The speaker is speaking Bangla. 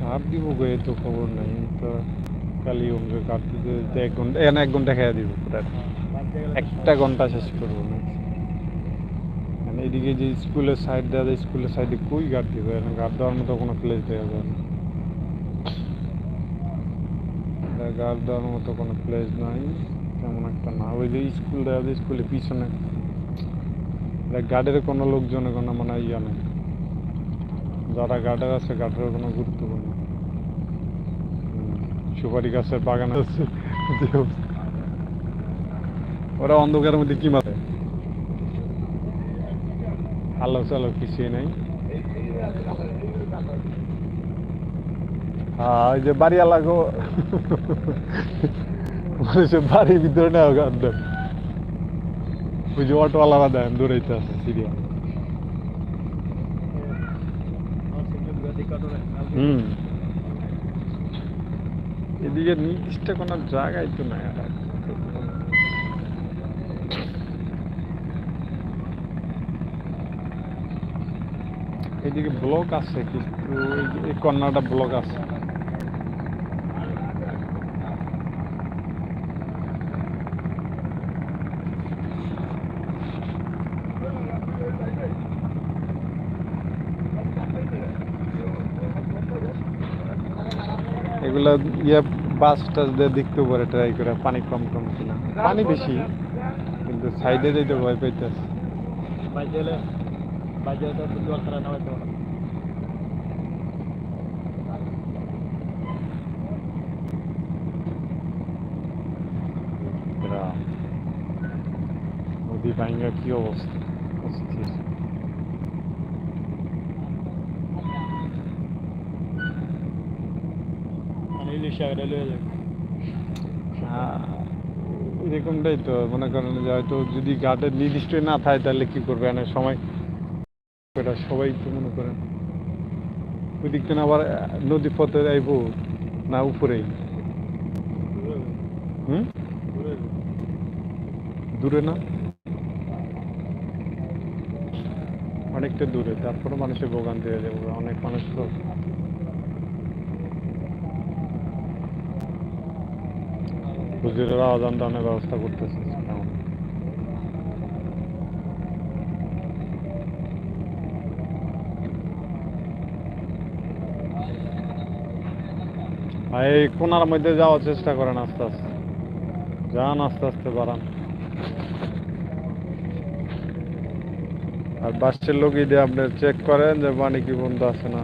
কার দিব গো, এই তো খবর নাই তো। কালি অঙ্গে কার দিতে 1 ঘন্টা, 1 ঘন্টা খেয়ে দিব পুরা। একটা ঘন্টা শেষ করবো না। মানে এদিকে যে স্কুলের সাইড দেওয়া যায়, স্কুলের সাইডে কই গার্ড দিব, গার্ড দেওয়ার মতো কোনো প্লেস দেওয়া যায় না। গার্ড দেওয়ার মতো কোনো প্লেস নাই, তেমন একটা না। ওই যে স্কুল দেওয়া যায়, স্কুলের পিছনে গার্ডের কোনো লোকজনের কোনো মানে ইয়া নেই। যারা গার্ডার আছে গার্ডের কোনো গুরুত্বপূর্ণ। সুপারি গাছের বাগান আছে, ওরা অন্ধকারের মধ্যে কি মারে, আলো চালো কিছুই নাই। হ্যাঁ, ওই যে বাড়ি আলাগো মানুষের বাড়ির ভিতরে নেওয়া গান দেন। ওই যে অটোওয়ালারা দেন দৌড়াইতে আছে সিরিয়াল। হুম, এদিকে নির্দিষ্ট কোনো জায়গায় তো নাই। এদিকে ব্লক আছে কিন্তু এই কর্নারটা ব্লক আছে। এগুলা ইয়ে বাস টাস দিয়ে দেখতে পারে, ট্রাই করে পানি কম কম কিনা। পানি বেশি কিন্তু সাইডে যাইতে ভয় পাইতেছে। নদী ভাঙ্গা কি অবস্থা, অস্থির। এরকমটাই তো মনে করেন যে হয়তো যদি ঘাটের নির্দিষ্ট না থাকে তাহলে কি করবে, অনেক সময় এটা সবাই তো মনে করেন ওই দিক থেকে আবার নদী পথে আইব না উপরেই। হুম, দূরে না, অনেকটা দূরে, তারপরে মানুষের ভোগান্তি হয়ে যাবে। অনেক মানুষ তো হুজুরেরা আজান দানের ব্যবস্থা করতেছে। আর এই কোনার মধ্যে যাওয়ার চেষ্টা করেন, আস্তে আস্তে যান, আস্তে আস্তে বাড়ান। আর বাসের লোক দিয়ে আপনি চেক করেন যে পানি কি বন্ধ আছে না।